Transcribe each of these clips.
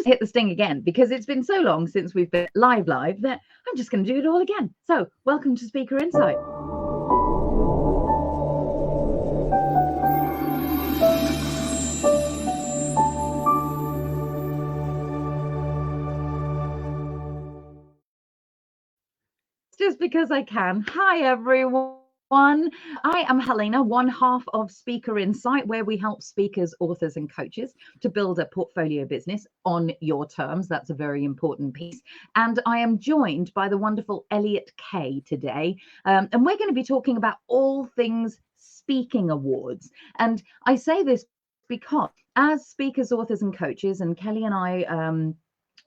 just hit the sting again because it's been so long since we've been live that I'm just going to do it all again. So welcome to Speaker Insight. Just because I can. Hi, everyone. I am Helena, one half of Speaker Insight, where we help speakers, authors, and coaches to build a portfolio business on your terms. That's a very important piece. And I am joined by the wonderful Elliot Kay today. And we're going to be talking about all things speaking awards. And I say this because as speakers, authors, and coaches, and Kelly and I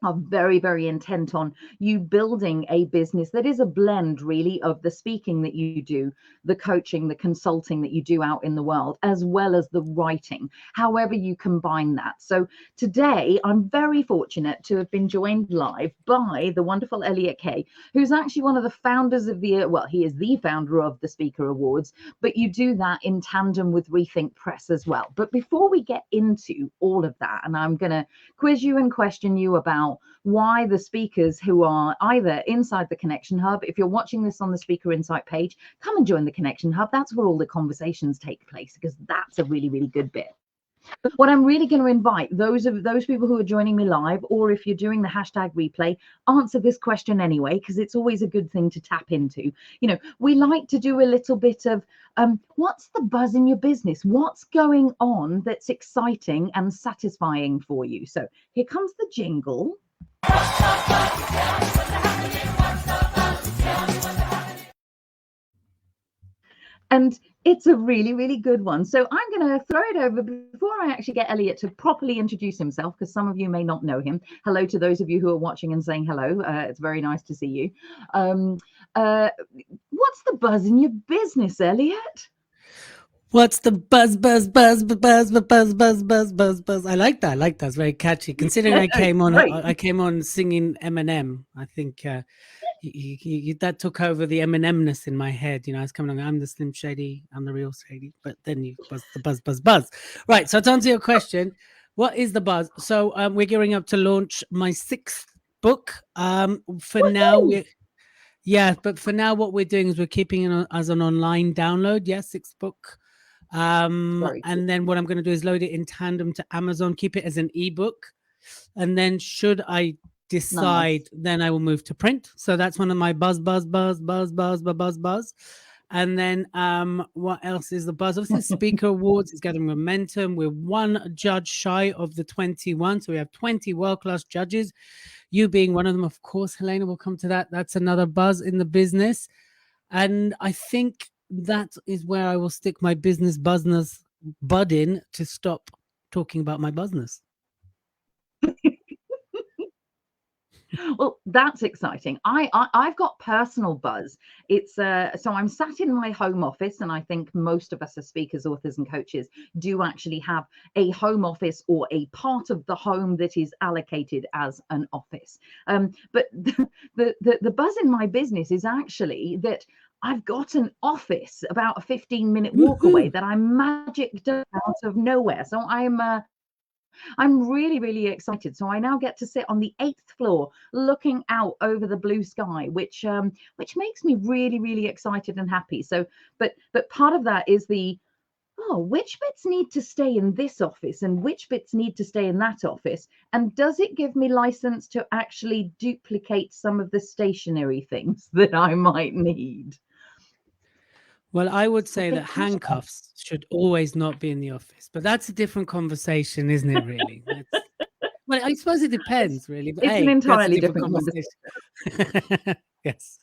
are very, very intent on you building a business that is a blend really of the speaking that you do, the coaching, the consulting that you do out in the world, as well as the writing, however you combine that. So today I'm very fortunate to have been joined live by the wonderful Elliot Kay, who's actually one of the founders of he is the founder of the Speaker Awards, but you do that in tandem with Rethink Press as well. But before we get into all of that, and I'm going to quiz you and question you about why the speakers who are either inside the Connection Hub, if you're watching this on the Speaker Insight page, come and join the Connection Hub. That's where all the conversations take place, because that's a really, really good bit. What I'm really going to invite those people who are joining me live, or if you're doing the hashtag replay, answer this question anyway, because it's always a good thing to tap into. You know, we like to do a little bit of what's the buzz in your business? What's going on that's exciting and satisfying for you? So here comes the jingle. And it's a really, really good one. So I'm going to throw it over before I actually get Elliot to properly introduce himself, because some of you may not know him. Hello to those of you who are watching and saying hello. It's very nice to see you. What's the buzz in your business, Elliot? What's the buzz, buzz, buzz, buzz, buzz, buzz, buzz, buzz, buzz? I like that. I like that. It's very catchy. Considering I came on singing Eminem. I think that took over the Eminemness in my head. You know, I was coming on. I'm the Slim Shady. I'm the real Shady. But then you buzz the buzz, buzz, buzz. Right. So to answer your question, what is the buzz? So we're gearing up to launch my 6th book. For now, but for now, what we're doing is we're keeping it as an online download. Yes, 6th book. And then what I'm going to do is load it in tandem to Amazon, keep it as an ebook, and then should I decide, then I will move to print. So that's one of my buzz. And then what else is the buzz? Obviously, Speaker Awards is getting momentum. We're one judge shy of the 21, so we have 20 world-class judges. You being one of them, of course. Helena, will come to that. That's another buzz in the business, and I think that is where I will stick my business buzzness bud in to stop talking about my buzzness. Well, that's exciting. I've got personal buzz. It's so I'm sat in my home office, and I think most of us as speakers, authors, and coaches do actually have a home office or a part of the home that is allocated as an office. But the buzz in my business is actually that I've got an office about a 15-minute walk away that I magicked out of nowhere. So I'm really, really excited. So I now get to sit on the 8th floor looking out over the blue sky, which makes me really, really excited and happy. So, but part of that is which bits need to stay in this office and which bits need to stay in that office? And does it give me license to actually duplicate some of the stationary things that I might need? Well, I would say that handcuffs should always not be in the office, but that's a different conversation, isn't it, really? Well, I suppose it depends, really. But it's an entirely different conversation. Yes.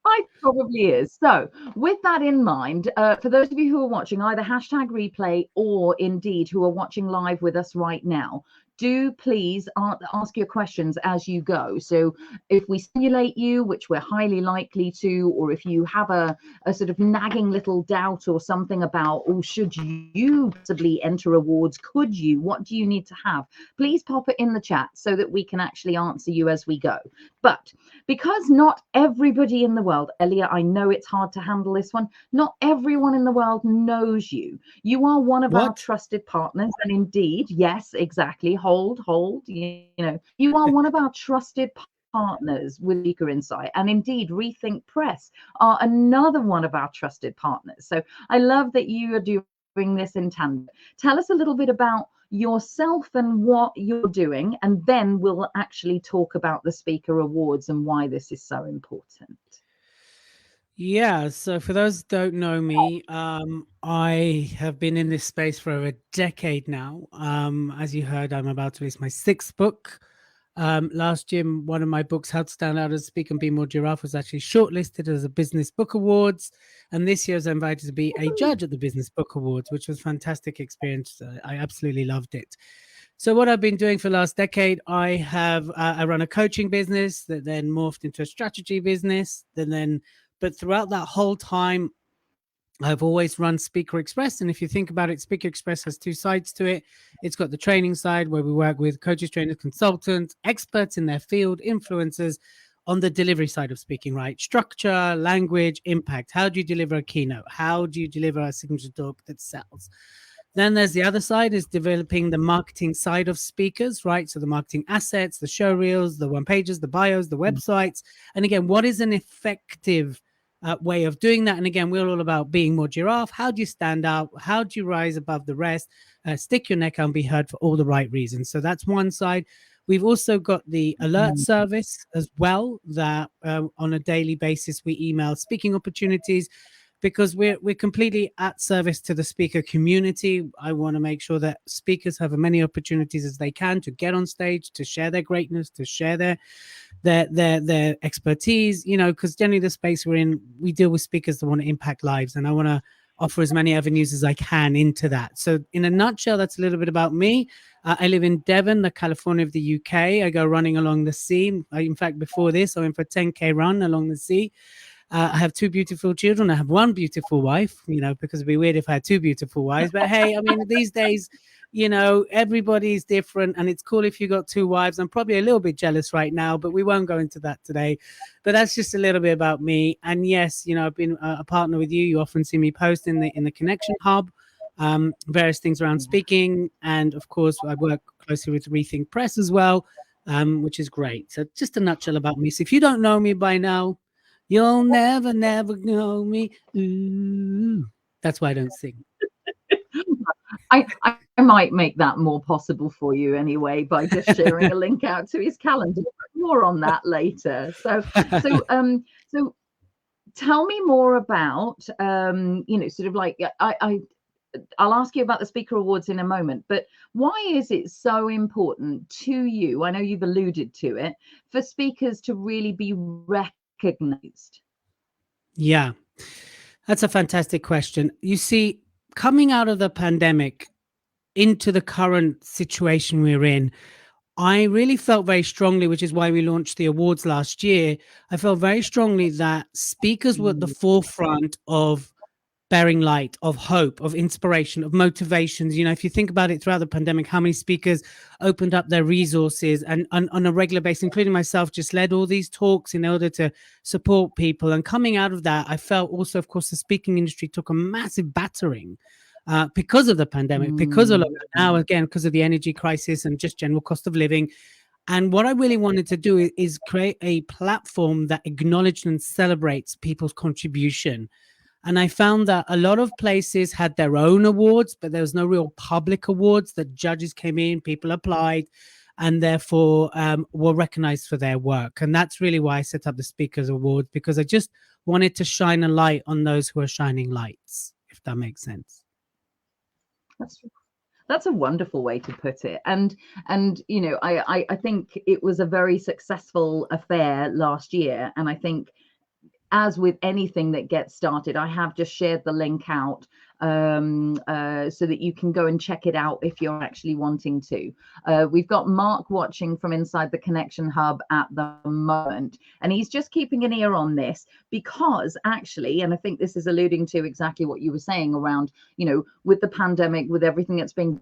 It probably is. So with that in mind, for those of you who are watching either hashtag replay or indeed who are watching live with us right now, do please ask your questions as you go. So if we stimulate you, which we're highly likely to, or if you have a sort of nagging little doubt or something about, should you possibly enter awards? Could you? What do you need to have? Please pop it in the chat so that we can actually answer you as we go. But because not everybody in the world, Elliot, I know it's hard to handle this one. Not everyone in the world knows you. You are one of our trusted partners. And indeed, yes, exactly. hold, you know, you are one of our trusted partners with Speaker Insight, and indeed Rethink Press are another one of our trusted partners. So I love that you are doing this in tandem. Tell us a little bit about yourself and what you're doing, and then we'll actually talk about the Speaker Awards and why this is so important. Yeah, so for those who don't know me, I have been in this space for over a decade now. As you heard, I'm about to release my sixth book. Last year, one of my books, How to Stand Out as a Speak and Be More Giraffe, was actually shortlisted as a Business Book Awards. And this year, I was invited to be a judge at the Business Book Awards, which was a fantastic experience. I absolutely loved it. So what I've been doing for the last decade, I run a coaching business that then morphed into a strategy business. But throughout that whole time, I've always run Speaker Express. And if you think about it, Speaker Express has two sides to it. It's got the training side where we work with coaches, trainers, consultants, experts in their field, influencers on the delivery side of speaking, right? Structure, language, impact. How do you deliver a keynote? How do you deliver a signature talk that sells? Then there's the other side is developing the marketing side of speakers, right? So the marketing assets, the show reels, the one pages, the bios, the websites. And again, what is an effective way of doing that? And again, we're all about being more giraffe. How do you stand out? How do you rise above the rest? Stick your neck out and be heard for all the right reasons. So that's one side. We've also got the alert service as well that on a daily basis, we email speaking opportunities because we're completely at service to the speaker community. I want to make sure that speakers have as many opportunities as they can to get on stage, to share their greatness, to share their expertise, you know, because generally the space we're in, we deal with speakers that want to impact lives, and I want to offer as many avenues as I can into that. So in a nutshell, that's a little bit about me. I live in Devon, the California of the UK. I go running along the sea. In fact, before this, I went for a 10K run along the sea. I have two beautiful children. I have one beautiful wife, you know, because it'd be weird if I had two beautiful wives. But hey, I mean, these days, you know, everybody's different, and it's cool if you got two wives. I'm probably a little bit jealous right now, but we won't go into that today. But that's just a little bit about me. And yes, you know, I've been a partner with you. You often see me post in the Connection Hub, various things around speaking, and of course, I work closely with Rethink Press as well, which is great. So just a nutshell about me. So if you don't know me by now, you'll never know me. Ooh. That's why I don't sing. I might make that more possible for you anyway by just sharing a link out to his calendar. More on that later. So tell me more about you know, sort of like I'll ask you about the Speaker Awards in a moment, but why is it so important to you? I know you've alluded to it, for speakers to really be recognized. Yeah, that's a fantastic question. You see, coming out of the pandemic into the current situation we're in, I really felt very strongly, which is why we launched the awards last year. I felt very strongly that speakers were at the forefront of bearing light, of hope, of inspiration, of motivations. You know, if you think about it throughout the pandemic, how many speakers opened up their resources and on a regular basis, including myself, just led all these talks in order to support people. And coming out of that, I felt also, of course, the speaking industry took a massive battering because of the pandemic, because of now, again, because of the energy crisis and just general cost of living. And what I really wanted to do is create a platform that acknowledged and celebrates people's contribution. And I found that a lot of places had their own awards, but there was no real public awards that judges came in, people applied, and therefore were recognized for their work. And that's really why I set up the Speakers Awards, because I just wanted to shine a light on those who are shining lights, if that makes sense. That's a wonderful way to put it. And you know, I think it was a very successful affair last year. And I think, as with anything that gets started, I have just shared the link out so that you can go and check it out if you're actually wanting to. We've got Mark watching from inside the Connection Hub at the moment, and he's just keeping an ear on this because actually, and I think this is alluding to exactly what you were saying around, you know, with the pandemic, with everything that's been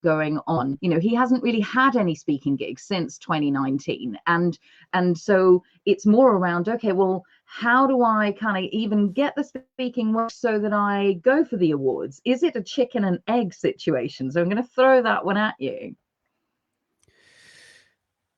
going on, you know, he hasn't really had any speaking gigs since 2019, and so it's more around, okay, well, how do I kind of even get the speaking work so that I go for the awards? Is it a chicken and egg situation? So I'm going to throw that one at you.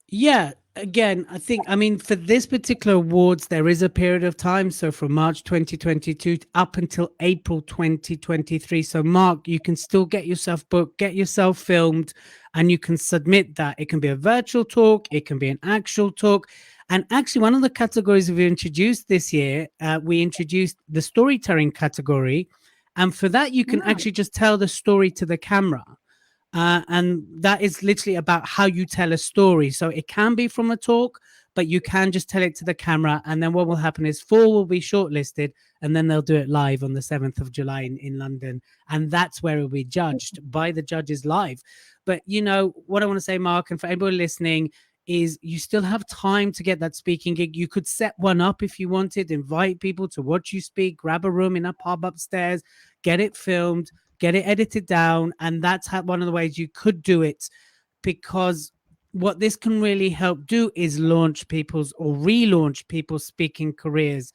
Yeah, again, I mean, for this particular awards, there is a period of time. So from March 2022 up until April 2023. So, Mark, you can still get yourself booked, get yourself filmed, and you can submit that. It can be a virtual talk, it can be an actual talk. And actually, one of the categories we introduced this year, we introduced the storytelling category. And for that, you can Right. actually just tell the story to the camera. And that is literally about how you tell a story. So it can be from a talk, but you can just tell it to the camera. And then what will happen is four will be shortlisted, and then they'll do it live on the 7th of July in London. And that's where it will be judged by the judges live. But you know what I want to say, Mark, and for everybody listening, is you still have time to get that speaking gig. You could set one up if you wanted, invite people to watch you speak, grab a room in a pub upstairs, get it filmed, get it edited down. And that's how, one of the ways you could do it, because what this can really help do is launch people's or relaunch people's speaking careers.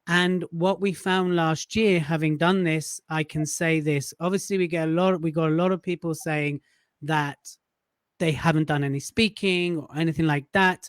And what we found last year, having done this, I can say this. Obviously, we got a lot of people saying that they haven't done any speaking or anything like that,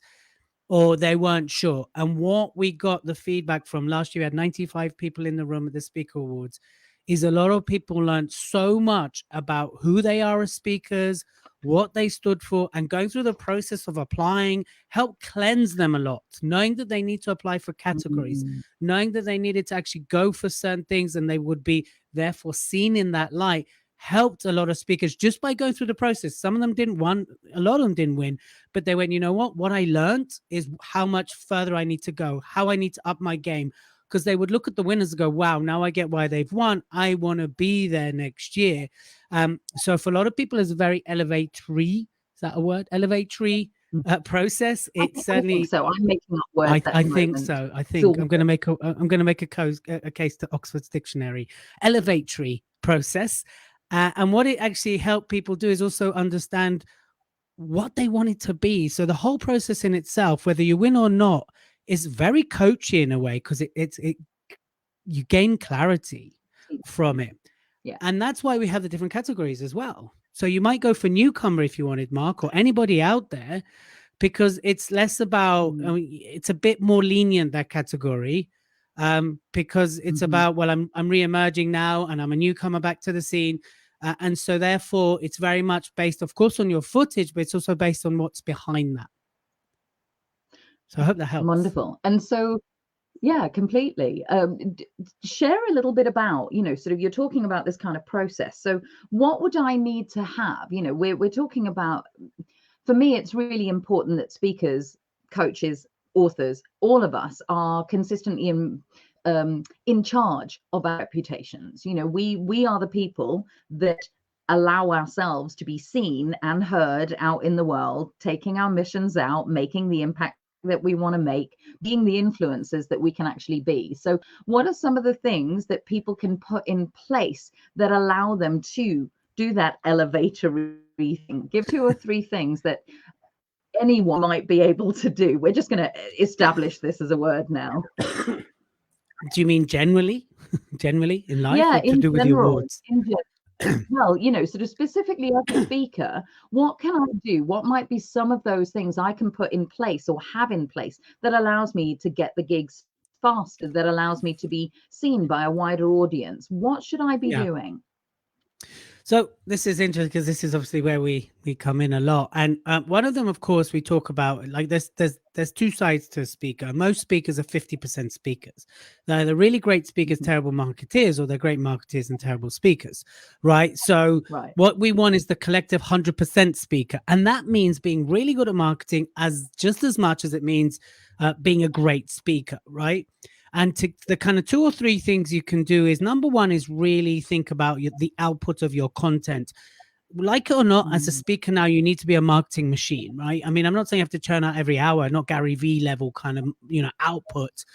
or they weren't sure. And what we got the feedback from last year, we had 95 people in the room at the Speaker Awards, is a lot of people learned so much about who they are as speakers, what they stood for, and going through the process of applying helped cleanse them a lot, knowing that they need to apply for categories, Mm. knowing that they needed to actually go for certain things and they would be therefore seen in that light, helped a lot of speakers just by going through the process. Some of them didn't win, a lot of them didn't win, but they went, you know what I learned is how much further I need to go, how I need to up my game. Because they would look at the winners and go, wow, now I get why they've won. I want to be there next year. So for a lot of people, it's a very elevatory, is that a word? Elevatory process. It's I think certainly, so. I'm making up words at I the think moment. so. I It's think all I'm going to make a case to Oxford's dictionary. Elevatory process. And what it actually helped people do is also understand what they want it to be. So the whole process in itself, whether you win or not, is very coachy in a way, because it you gain clarity from it. yeah. And that's why we have the different categories as well. So you might go for newcomer if you wanted, Mark, or anybody out there, because it's less about, I Mm. mean, it's a bit more lenient, that category, because it's Mhm. about, well, I'm re-emerging now and I'm a newcomer back to the scene. And so therefore it's very much based, of course, on your footage, but it's also based on what's behind that. So I hope that helps. Wonderful. And so, yeah, completely. Share a little bit about, sort of you're talking about this kind of process. So what would I need to have? We're talking about, for me, it's really important that speakers, coaches, authors, all of us are consistently in charge of our reputations. We are the people that allow ourselves to be seen and heard out in the world, taking our missions out, making the impact that we want to make, being the influencers that we can actually be. So what are some of the things that people can put in place that allow them to do that elevatory thing? Give 2 or 3 things that anyone might be able to do. We're just going to establish this as a word now. Do you mean generally, generally in life, Yeah, or to in do with the general, awards? well, sort of specifically as a speaker, what can I do? What might be some of those things I can put in place or have in place that allows me to get the gigs faster, that allows me to be seen by a wider audience? What should I be Yeah. doing? So this is interesting, because this is obviously where we come in a lot, and one of them, of course, we talk about, like, there's two sides to a speaker. Most speakers are 50% speakers. They're either really great speakers, Mhm. terrible marketeers, or they're great marketeers and terrible speakers, right? So Right. what we want is the collective 100% speaker, and that means being really good at marketing as just as much as it means being a great speaker, right? And the kind of 2 or 3 things you can do is, number one is really think about the output of your content. Like it or not, as a Mm, speaker now, you need to be a marketing machine, right? I mean, I'm not saying you have to churn out every hour, not Gary V level kind of, output,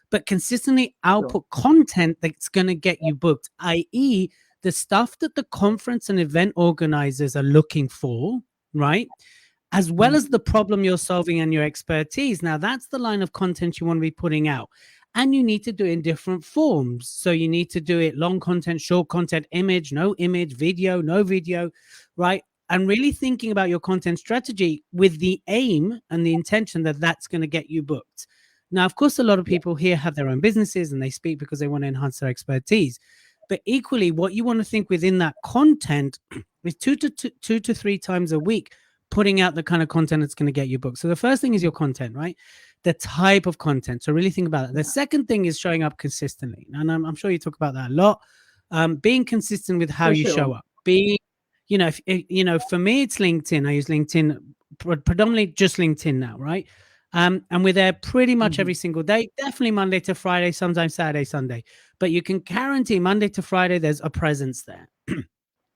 but consistently sure. output content that's going to get you booked, i.e., the stuff that the conference and event organizers are looking for, right? As well as Mm, the problem you're solving and your expertise. Now, that's the line of content you want to be putting out. And you need to do it in different forms. So you need to do it long content, short content, image, no image, video, no video, right? and really thinking about your content strategy with the aim and the intention that that's going to get you booked. Now, of course, a lot of people here have their own businesses and they speak because they want to enhance their expertise. But equally, what you want to think within that content is two to three times a week, putting out the kind of content that's going to get you booked. So the first thing is your content, right? The type of content. So really think about it. The second thing is showing up consistently. And I'm sure you talk about that a lot. Being consistent with how you show up. Being, for me, it's LinkedIn. I use LinkedIn, predominantly just LinkedIn now, right? And we're there pretty much every single day, definitely Monday to Friday, sometimes Saturday, Sunday. But you can guarantee Monday to Friday, there's a presence there,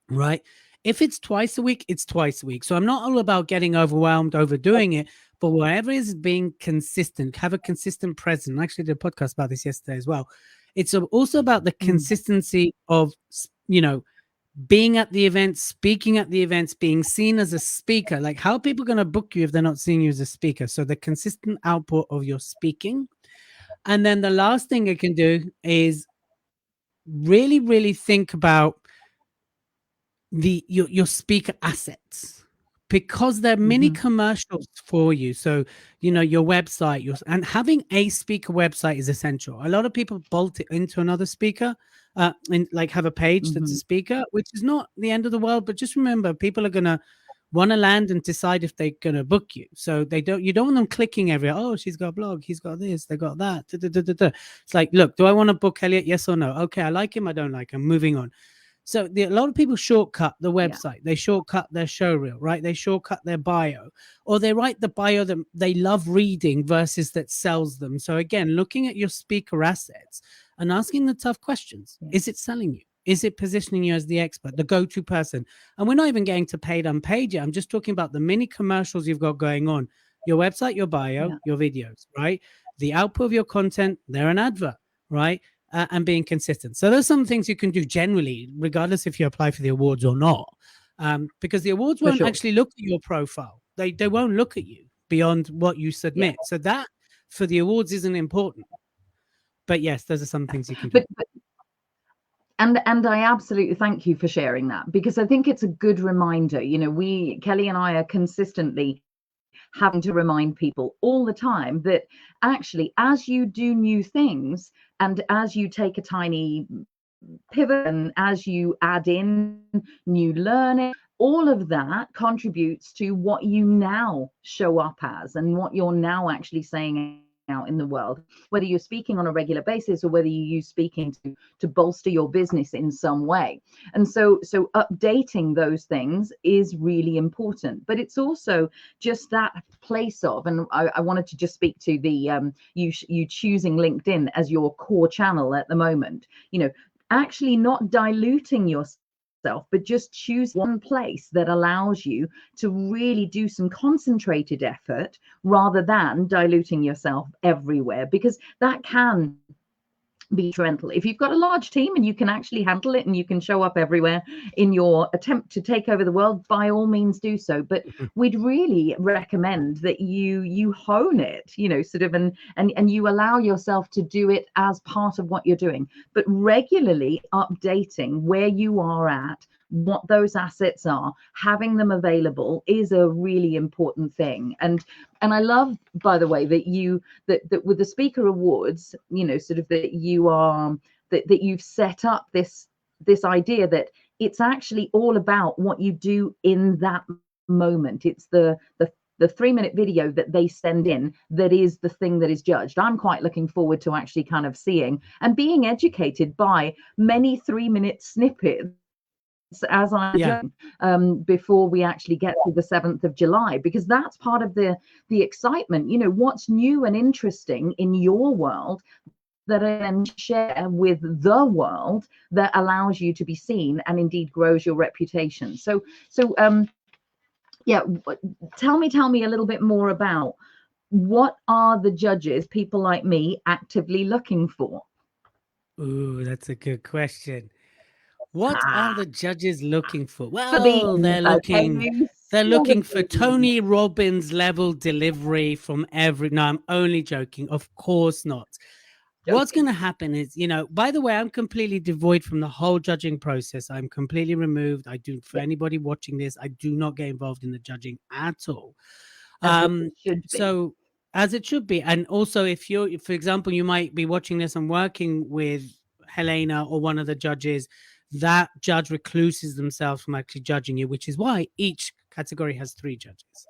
right? If it's twice a week, it's twice a week. So I'm not all about getting overwhelmed, overdoing it, but whatever is being consistent, have a consistent presence. I actually did a podcast about this yesterday as well. It's also about the consistency of, being at the events, speaking at the events, being seen as a speaker. Like, how are people going to book you if they're not seeing you as a speaker? So the consistent output of your speaking. And then the last thing you can do is really, really think about your speaker assets, because there are many commercials for you. So, your website, and having a speaker website is essential. A lot of people bolt it into another speaker, and like have a page that's a speaker, which is not the end of the world. But just remember, people are going to want to land and decide if they're going to book you. So you don't want them clicking everywhere. Oh, she's got a blog. He's got this. They got that. Da, da, da, da, da. It's like, look, do I want to book Elliot? Yes or no? Okay. I like him. I don't like him. Moving on. So a lot of people shortcut the website. They shortcut their show reel, right? They shortcut their bio, or they write the bio that they love reading versus that sells them. So again, looking at your speaker assets and asking the tough questions. Is it selling you? Is it positioning you as the expert, the go-to person? And we're not even getting to paid, unpaid yet. I'm just talking about the mini commercials you've got going on. Your website, your bio, your videos, right? The output of your content, they're an advert, right? And being consistent. So there's some things you can do generally, regardless if you apply for the awards or not, because the awards won't actually look at your profile. They won't look at you beyond what you submit. So that for the awards isn't important. But yes, those are some things you can do. And I absolutely thank you for sharing that, because I think it's a good reminder. Kelly and I are consistently having to remind people all the time that actually, as you do new things and as you take a tiny pivot and as you add in new learning, all of that contributes to what you now show up as and what you're now actually saying out in the world, whether you're speaking on a regular basis or whether you use speaking to bolster your business in some way. And so updating those things is really important, but it's also just that place of, and I wanted to just speak to the you choosing LinkedIn as your core channel at the moment, actually not diluting yourself, but just choose one place that allows you to really do some concentrated effort rather than diluting yourself everywhere, because that can be detrimental. If you've got a large team and you can actually handle it and you can show up everywhere in your attempt to take over the world, by all means do so. But we'd really recommend that you hone it, sort of, and you allow yourself to do it as part of what you're doing, but regularly updating where you are at, what those assets are, having them available is a really important thing. And I love, by the way, that with the speaker awards, sort of that you are that you've set up this idea that it's actually all about what you do in that moment. It's the 3-minute video that they send in that is the thing that is judged. I'm quite looking forward to actually kind of seeing and being educated by many 3-minute snippets as I'm before we actually get to the 7th of July, because that's part of the excitement. What's new and interesting in your world that I then share with the world that allows you to be seen and indeed grows your reputation. So tell me a little bit more about what are the judges, people like me, actively looking for? Ooh, that's a good question. What are the judges looking for? Well, they're looking for Tony Robbins level delivery from every. No, I'm only joking. Of course not. what's going to happen is, by the way, I'm completely devoid from the whole judging process. I'm completely removed. For anybody watching this, I do not get involved in the judging at all. As it should be. So as it should be. And also, for example, you might be watching this and working with Helena or one of the judges, that judge recluses themselves from actually judging you, which is why each category has 3 judges.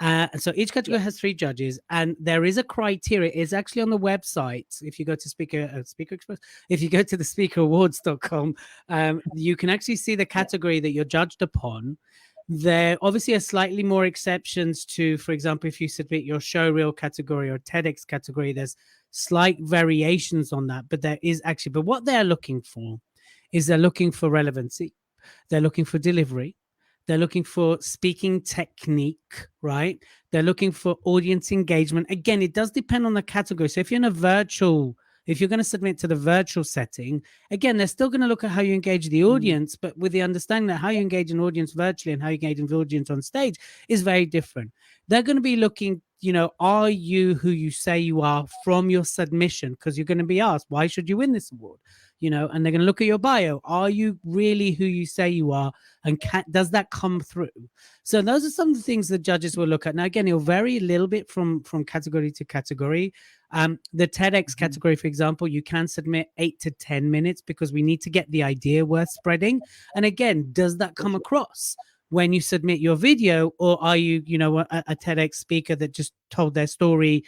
And so each category has 3 judges, and there is a criteria. It's actually on the website. If you go to Speaker Express, if you go to the speakerawards.com, you can actually see the category that you're judged upon. There obviously are slightly more exceptions to, for example, if you submit your showreel category or TEDx category, there's slight variations on that. But what they're looking for is they're looking for relevancy. They're looking for delivery. They're looking for speaking technique, right? They're looking for audience engagement. Again, it does depend on the category. So if you're going to submit to the virtual setting, again, they're still going to look at how you engage the audience, but with the understanding that how you engage an audience virtually and how you engage an audience on stage is very different. They're going to be looking, are you who you say you are from your submission? Because you're going to be asked, why should you win this award? And they're going to look at your bio. Are you really who you say you are? And does that come through? So those are some of the things the judges will look at. Now, again, it'll vary a little bit from category to category. The TEDx category, for example, you can submit 8 to 10 minutes because we need to get the idea worth spreading. And again, does that come across when you submit your video, or are you, a TEDx speaker that just told their story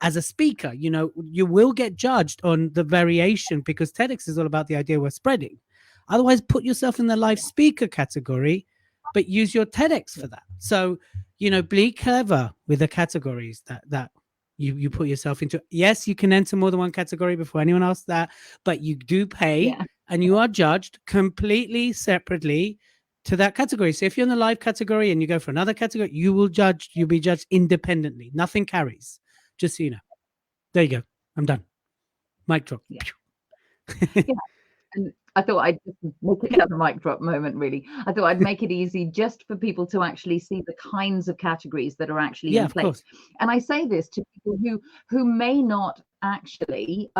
as a speaker? You will get judged on the variation because TEDx is all about the idea worth spreading. Otherwise, put yourself in the live speaker category, but use your TEDx for that. So, be clever with the categories that you put yourself into. Yes, you can enter more than one category before anyone asks that, but you do pay and you are judged completely separately to that category. So if you're in the live category and you go for another category, you'll be judged independently. Nothing carries. Just so you know. There you go. I'm done. Mic drop. Yeah. And I thought I'd just make it another mic drop moment, really. I thought I'd make it easy just for people to actually see the kinds of categories that are actually in place. Course. And I say this to people who may not actually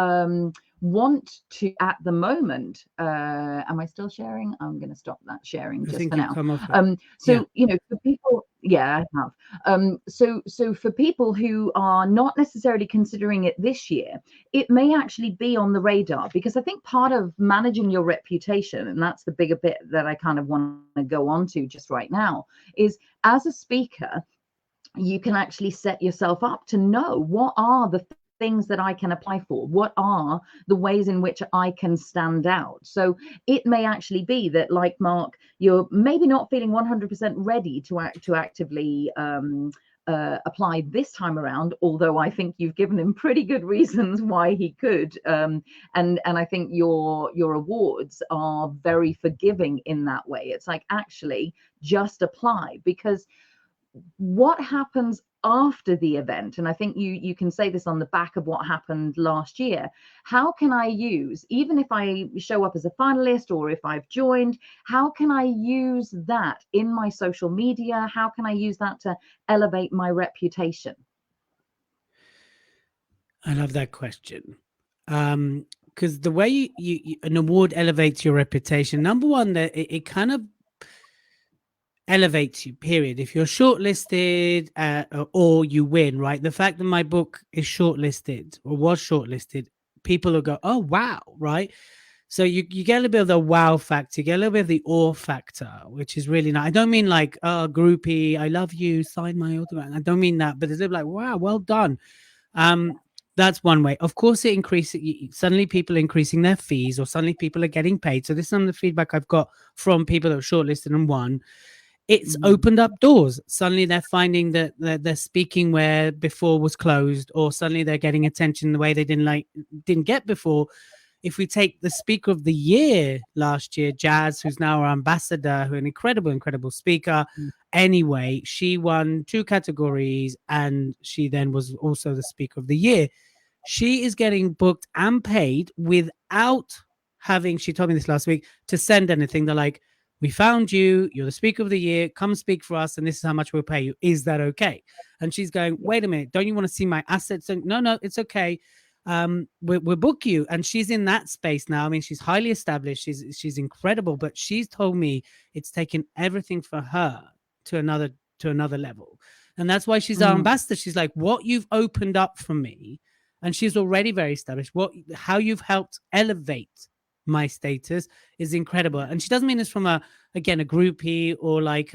want to at the moment. Am I still sharing? I'm going to stop that sharing just for now. For people, I have. So for people who are not necessarily considering it this year, it may actually be on the radar, because I think part of managing your reputation, and that's the bigger bit that I kind of want to go on to just right now, is as a speaker, you can actually set yourself up to know what are the things that I can apply for, what are the ways in which I can stand out. So it may actually be that, like Mark, you're maybe not feeling 100% ready to actively apply this time around, although I think you've given him pretty good reasons why he could, and I think your awards are very forgiving in that way. It's like, actually just apply, because what happens after the event, and I think you can say this on the back of what happened last year, how can I use, even if I show up as a finalist or if I've joined, how can I use that in my social media? How can I use that to elevate my reputation? I love that question. Because the way an award elevates your reputation, number one, that it kind of elevates you, period. If you're shortlisted or you win, right? The fact that my book is shortlisted or was shortlisted, people will go, oh, wow, right? So you get a little bit of the wow factor, you get a little bit of the awe factor, which is really nice. I don't mean like, oh, groupie, I love you, sign my autograph. I don't mean that, but it's like, wow, well done. That's one way. Of course, it increases. Suddenly people are increasing their fees, or suddenly people are getting paid. So this is some of the feedback I've got from people that are shortlisted and won. It's opened up doors. Suddenly they're finding that they're speaking where before was closed, or suddenly they're getting attention the way they didn't get before. If we take the speaker of the year last year, Jazz, who's now our ambassador, who's an incredible speaker. Anyway, she won 2 categories, and she then was also the speaker of the year. She is getting booked and paid without having, she told me this last week, to send anything. They're like, we found you, you're the speaker of the year, come speak for us, and this is how much we'll pay you. Is that okay? And she's going, wait a minute, don't you want to see my assets? And no, it's okay. we'll book you. And she's in that space now. I mean, she's highly established. She's incredible, but she's told me it's taken everything for her to another level. And that's why she's our ambassador. She's like, what you've opened up for me, and she's already very established, how you've helped elevate my status is incredible. And she doesn't mean this from a groupie or like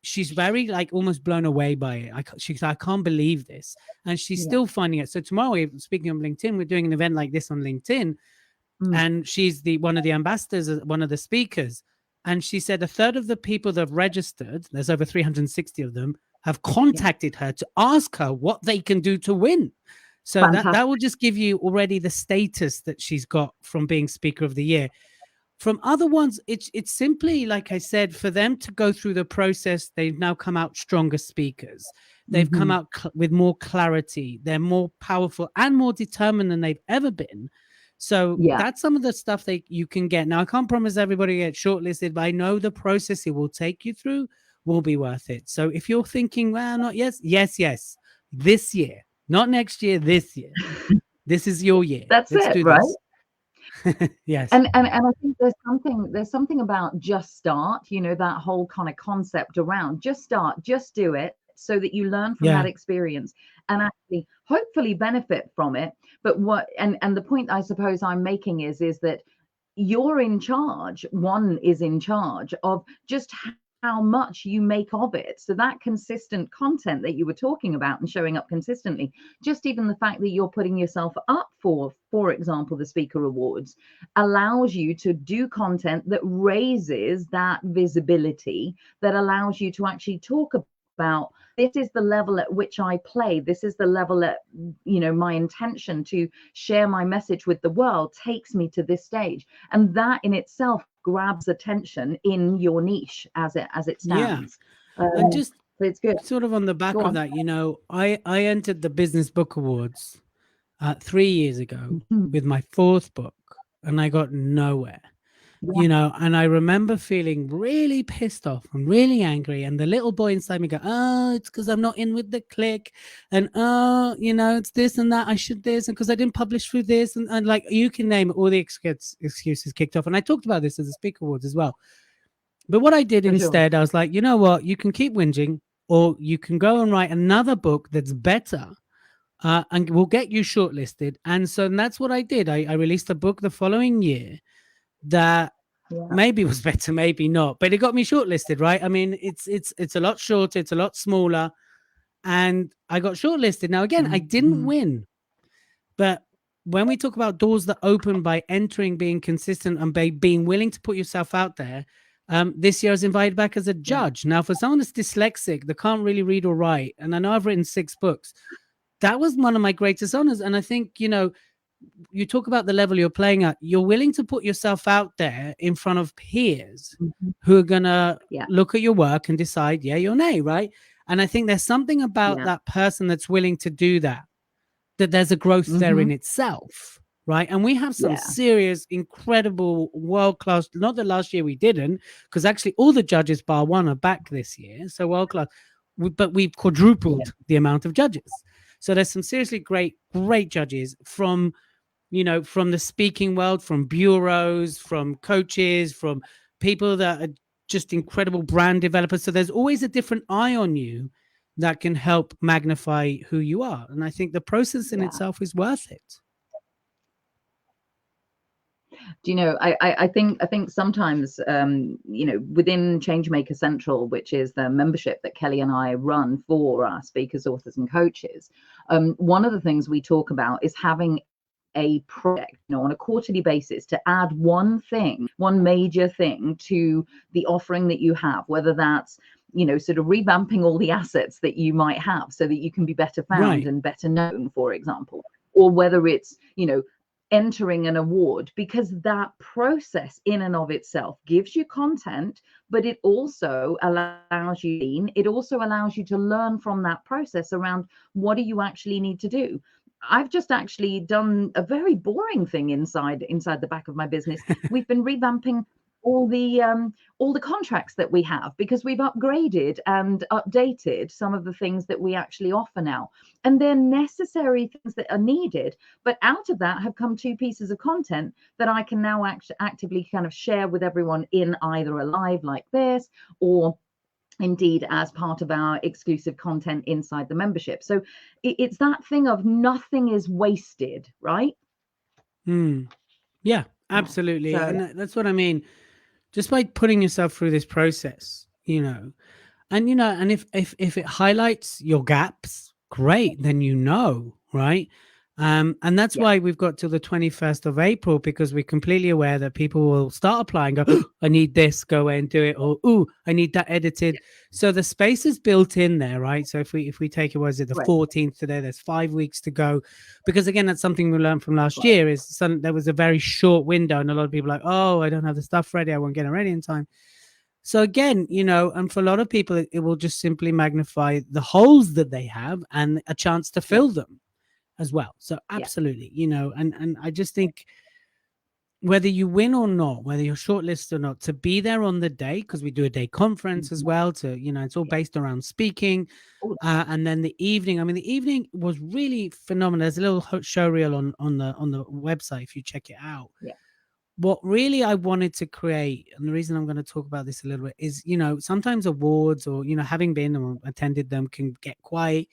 she's very like almost blown away by it. She's like, I can't believe this. And she's still finding it. So tomorrow, speaking of LinkedIn, we're doing an event like this on LinkedIn. And she's one of the ambassadors, one of the speakers. And she said a third of the people that have registered, there's over 360 of them, have contacted her to ask her what they can do to win. So that will just give you already the status that she's got from being Speaker of the Year. From other ones, it's simply, like I said, for them to go through the process, they've now come out stronger speakers. They've come out with more clarity. They're more powerful and more determined than they've ever been. So that's some of the stuff that you can get. Now, I can't promise everybody gets shortlisted, but I know the process it will take you through will be worth it. So if you're thinking, well, not yes, this year, not next year, this year. This is your year. Let's do right? This. Yes. And I think there's something about just start, that whole kind of concept around just start, just do it, so that you learn from that experience and actually hopefully benefit from it. But the point I suppose I'm making is that you're in charge. One is in charge of just how much you make of it. So that consistent content that you were talking about and showing up consistently, just even the fact that you're putting yourself up for example, the Speaker Awards, allows you to do content that raises that visibility, that allows you to actually talk about, this is the level at which I play. This is the level at, my intention to share my message with the world takes me to this stage. And that in itself grabs attention in your niche as it stands. And just so it's good. Sort of on the back of that, I entered the Business Book Awards 3 years ago with my 4th book, and I got nowhere. And I remember feeling really pissed off and really angry, and the little boy inside me go, oh, it's because I'm not in with the clique, and it's this and that, I should this, and because I didn't publish through this, and like you can name all the excuses kicked off. And I talked about this at the Speaker Awards as well. But what I did instead, I was like, you know what, you can keep whinging, or you can go and write another book that's better, and we'll get you shortlisted. And that's what I did. I released a book the following year that maybe was better, maybe not, but it got me shortlisted, right? I mean, it's a lot shorter, it's a lot smaller, and I got shortlisted. Now, again, I didn't win, but when we talk about doors that open by entering, being consistent, and by being willing to put yourself out there, this year I was invited back as a judge. Now, for someone that's dyslexic, that can't really read or write, and I know I've written 6 books, that was one of my greatest honors. And I think, you talk about the level you're playing at, you're willing to put yourself out there in front of peers who are going to look at your work and decide yay or nay, right? And I think there's something about that person that's willing to do that there's a growth there in itself, right? And we have some serious, incredible, world-class, not that last year we didn't, because actually all the judges bar one are back this year, so world-class, but we've quadrupled the amount of judges. So there's some seriously great judges from the speaking world, from bureaus, from coaches, from people that are just incredible brand developers. So there's always a different eye on you that can help magnify who you are. And I think the process in itself is worth it. Do I think sometimes, within Changemaker Central, which is the membership that Kelly and I run for our speakers, authors, and coaches, one of the things we talk about is having a project, on a quarterly basis, to add one major thing to the offering that you have, whether that's, sort of revamping all the assets that you might have so that you can be better found and better known, for example, or whether it's, entering an award, because that process in and of itself gives you content, but it also allows you to learn from that process around what do you actually need to do. I've just actually done a very boring thing inside the back of my business. We've been revamping all the contracts that we have, because we've upgraded and updated some of the things that we actually offer now, and they're necessary things that are needed. But out of that have come 2 pieces of content that I can now actively kind of share with everyone in either a live like this, or indeed as part of our exclusive content inside the membership. So it's that thing of nothing is wasted, right? Yeah, absolutely. So And that's what I mean. Just by putting yourself through this process, and if it highlights your gaps, great, then right? And that's yeah, why we've got till the 21st of April, because we're completely aware that people will start applying, go, "Oh, I need this, go away and do it," or "Ooh, I need that edited." So the space is built in there, right? So if we take it, was it the right, 14th today? There's 5 weeks to go, because again, that's something we learned from last right, year. There was a very short window, and a lot of people are like, "Oh, I don't have the stuff ready, I won't get it ready in time." So again, and for a lot of people, it will just simply magnify the holes that they have and a chance to yeah, fill them as well. So yeah, absolutely, and I just think whether you win or not, whether you're shortlisted or not, to be there on the day, because we do a day conference as mhm, well. It's all yeah. based around speaking, Oh, and then the evening. I mean, the evening was really phenomenal. There's a little show reel on the website if you check it out. yeah, What really I wanted to create, and the reason I'm going to talk about this a little bit, is sometimes awards, or having been or attended them, can get quite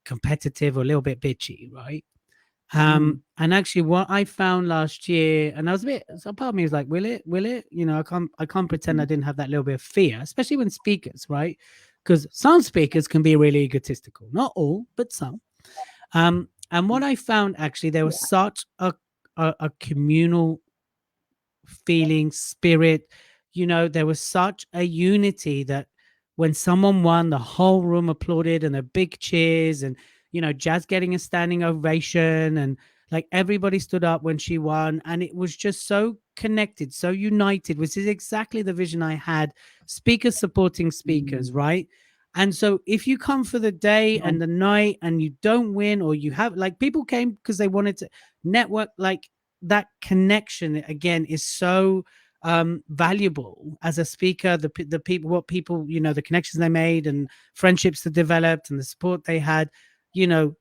competitive or a little bit bitchy, right? mm, And actually, what I found last year, and I was a bit, so part of me was like, will it? I can't pretend I mhm, didn't have that little bit of fear, especially when speakers, right? Because some speakers can be really egotistical, not all, but some. And what I found, actually, there was yeah, such a communal feeling, spirit. There was such a unity that when someone won, the whole room applauded, and the big cheers, and Jazz getting a standing ovation, and like everybody stood up when she won, and it was just so connected, so united, which is exactly the vision I had. Speakers supporting speakers, mm, right? And so if you come for the day right, and the night and you don't win, or you have, like, people came because they wanted to network, like, that connection again is so valuable as a speaker. The people, what people, the connections they made, and friendships that developed, and the support they had.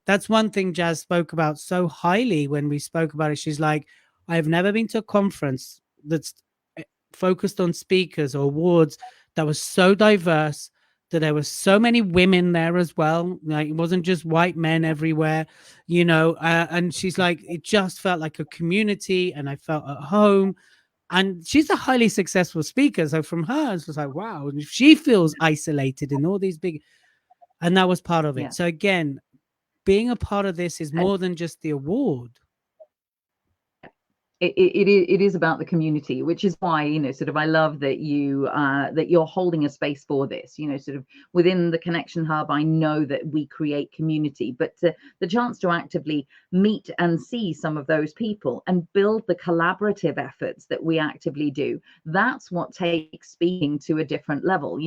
That's one thing Jazz spoke about so highly when we spoke about it. She's like, I have never been to a conference that's focused on speakers or awards that was so diverse, that there were so many women there as well. Like, it wasn't just white men yeah, everywhere, and she's yeah, like, it just felt like a community, and I felt at home. And she's a highly successful speaker. So from her, it's just like, wow, and she feels isolated in all these big, and that was part of it. yeah. So again, being a part of this is more than just the award. It is about the community, which is why, sort of, I love that you're holding a space for this, sort of within the Connection Hub. I know that we create community, but the chance to actively meet and see some of those people and build the collaborative efforts that we actively do, that's what takes speaking to a different level.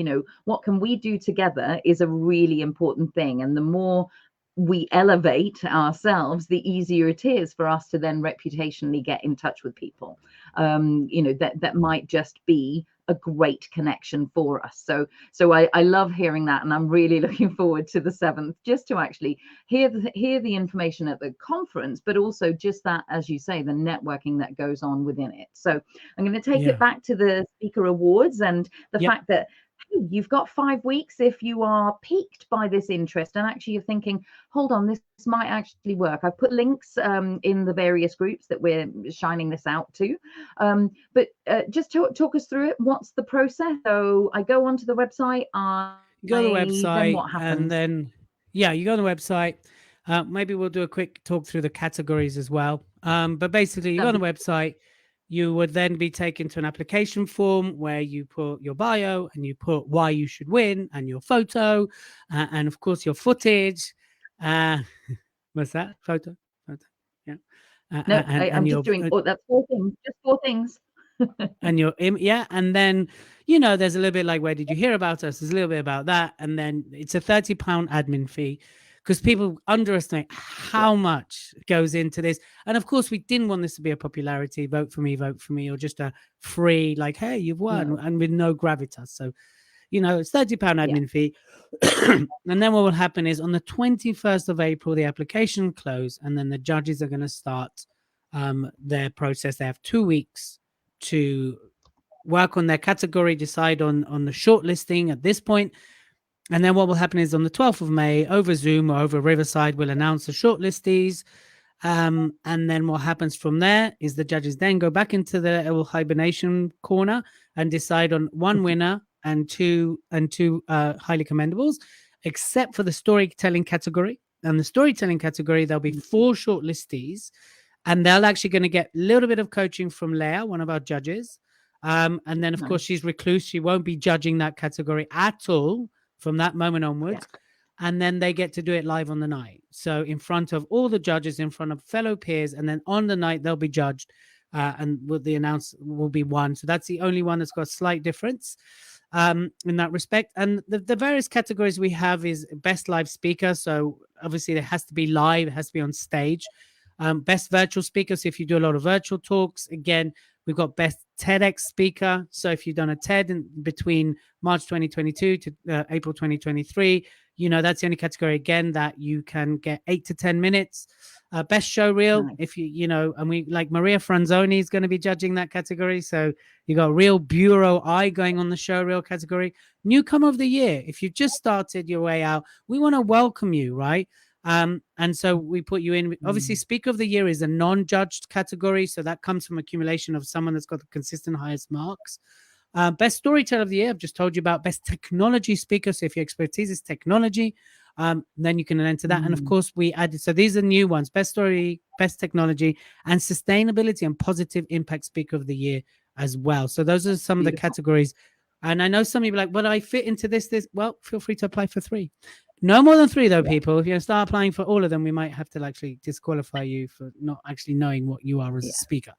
What can we do together is a really important thing, and the more we elevate ourselves, the easier it is for us to then reputationally get in touch with people, that might just be a great connection for us. So I love hearing that, and I'm really looking forward to the 7th, just to actually hear the information at the conference, but also just that, as you say, the networking that goes on within it. So I'm going to take it Yeah. back to the speaker awards, and the Yep. fact that, hey, you've got 5 weeks if you are piqued by this interest, and actually you're thinking, hold on, this might actually work. I've put links in the various groups that we're shining this out to. But just talk us through it. What's the process? So I go onto the website. You go to the Then website, what and happens? then, yeah, you go on the website. Maybe we'll do a quick talk through the categories as well. But basically, you go on That'd the be website. You would then be taken to an application form where you put your bio, and you put why you should win, and your photo, and of course your footage. Uh, what's that? Photo, yeah. no. And I'm just your doing. Oh, that's 4 things. Just 4 things. and your yeah, and then there's a little bit like, where did you hear about us? There's a little bit about that, and then it's a £30 admin fee. because people underestimate how much goes into this. And of course, we didn't want this to be a popularity, vote for me, or just a free, like, hey, you've won, No. and with no gravitas. So, it's £30 Yeah. admin fee. And then what will happen is on the 21st of April, the application close, and then the judges are going to start their process. They have 2 weeks to work on their category, decide on the shortlisting at this point. And then what will happen is on the 12th of May, over Zoom or over Riverside, we'll announce the shortlistees. And then what happens from there is the judges then go back into the little hibernation corner and decide on one winner and two highly commendables, except for the storytelling category. And the storytelling category, there'll be 4 shortlistees, and they're actually going to get a little bit of coaching from Leah, one of our judges. And then, of course, she's recluse. She won't be judging that category at all from that moment onwards. Yeah. And then they get to do it live on the night. So in front of all the judges, in front of fellow peers, and then on the night they'll be judged, and the announce will be one. So that's the only one that's got a slight difference in that respect. And the various categories we have is best live speaker. So obviously it has to be live, it has to be on stage. Best virtual speaker. So if you do a lot of virtual talks, again, we've got best TEDx speaker. So if you've done a TED in between March 2022 to April 2023, that's the only category, again, that you can get 8 to 10 minutes. Best show reel, nice. If and we like Maria Franzoni is going to be judging that category. So you got Real Bureau Eye going on the show reel category. Newcomer of the year. If you just started your way out, we want to welcome you, right? And so we put you in. Obviously, Speaker of the Year is a non-judged category, so that comes from accumulation of someone that's got the consistent highest marks. Best Storyteller of the Year, I've just told you about. Best Technology Speaker, so if your expertise is technology, then you can enter that. And of course, we added, so these are new ones: Best Story, Best Technology, and Sustainability and Positive Impact Speaker of the Year as well. So those are some of the categories. And I know some of you are like, well, I fit into this. Well, feel free to apply for 3. No more than 3, though, people. If you start applying for all of them, we might have to actually disqualify you for not actually knowing what you are as a speaker,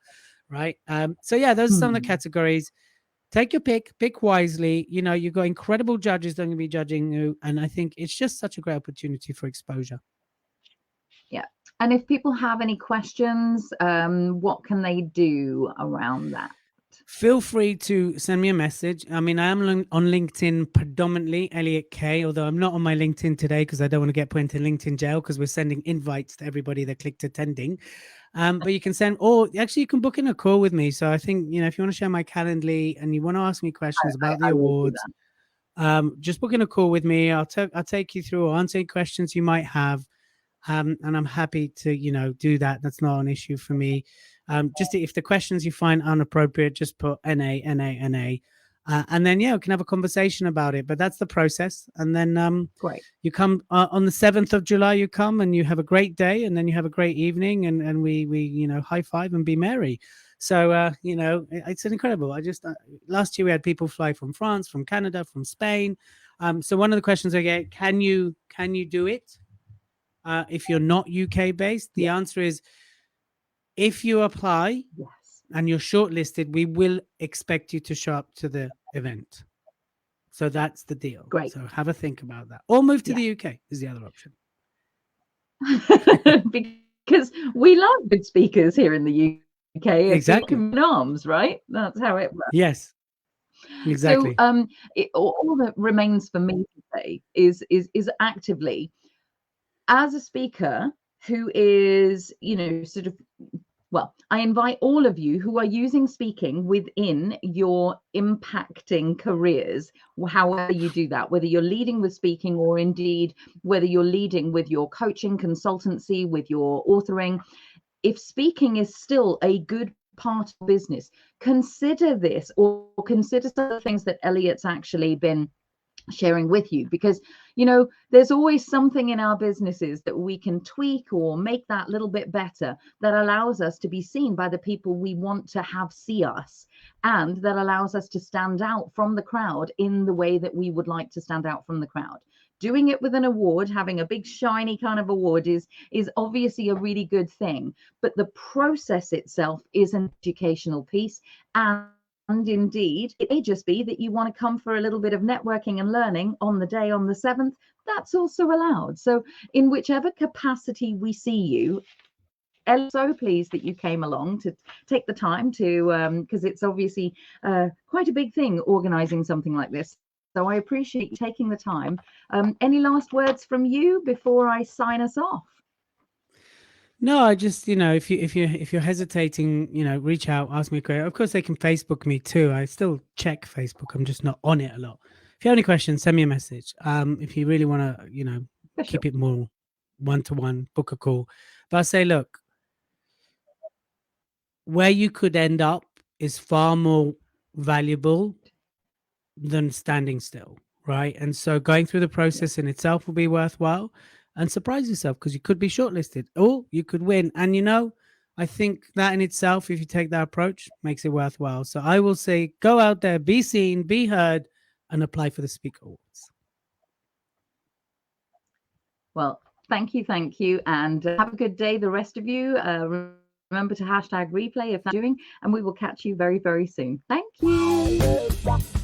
right? So, yeah, those are some of the categories. Take your pick wisely. You've got incredible judges that are going to be judging you, and I think it's just such a great opportunity for exposure. Yeah. And if people have any questions, what can they do around that? Feel free to send me a message. I mean, I am on LinkedIn predominantly, Elliot Kay, although I'm not on my LinkedIn today because I don't want to get put into LinkedIn jail because we're sending invites to everybody that clicked attending. But you can send, or actually you can book in a call with me. So I think, if you want to share my Calendly and you want to ask me questions about the awards, just book in a call with me. I'll take you through or answer any questions you might have. And I'm happy to, do that. That's not an issue for me. Just if the questions you find inappropriate, just put NA. And then, we can have a conversation about it. But that's the process. And then great. You come on the 7th of July, you come and you have a great day, and then you have a great evening, and we high five and be merry. So, it's incredible. I just last year we had people fly from France, from Canada, from Spain. So one of the questions I get, can you do it? If you're not UK based, the answer is, if you apply and you're shortlisted, we will expect you to show up to the event. So that's the deal. Great. So have a think about that. Or move to the UK is the other option. Because we love good speakers here in the UK. Exactly. In arms, right? That's how it works. Yes. Exactly. So all that remains for me to say is actively, as a speaker who is, I invite all of you who are using speaking within your impacting careers, however you do that, whether you're leading with speaking or indeed whether you're leading with your coaching, consultancy, with your authoring. If speaking is still a good part of business, consider this, or consider some of the things that Elliot's actually been sharing with you, because there's always something in our businesses that we can tweak or make that little bit better, that allows us to be seen by the people we want to have see us, and that allows us to stand out from the crowd in the way that we would like to stand out from the crowd. Doing it with an award, having a big shiny kind of award is obviously a really good thing, but the process itself is an educational piece, and indeed, it may just be that you want to come for a little bit of networking and learning on the day on the 7th. That's also allowed. So in whichever capacity we see you, Ellie, so pleased that you came along to take the time to, because it's obviously quite a big thing organizing something like this. So I appreciate you taking the time. Any last words from you before I sign us off? No, I just, if you're hesitating, reach out, ask me a question. Of course, they can Facebook me too. I still check Facebook. I'm just not on it a lot. If you have any questions, send me a message. If you really want to, keep it more one-to-one, book a call. But I say, look, where you could end up is far more valuable than standing still, right? And so going through the process in itself will be worthwhile, and surprise yourself because you could be shortlisted or you could win. And I think that in itself, if you take that approach, makes it worthwhile. So I will say, go out there, be seen, be heard, and apply for the Speaker Awards. Well, thank you, and have a good day, the rest of you. Remember to #replay if that's doing, and we will catch you very, very soon. Thank you.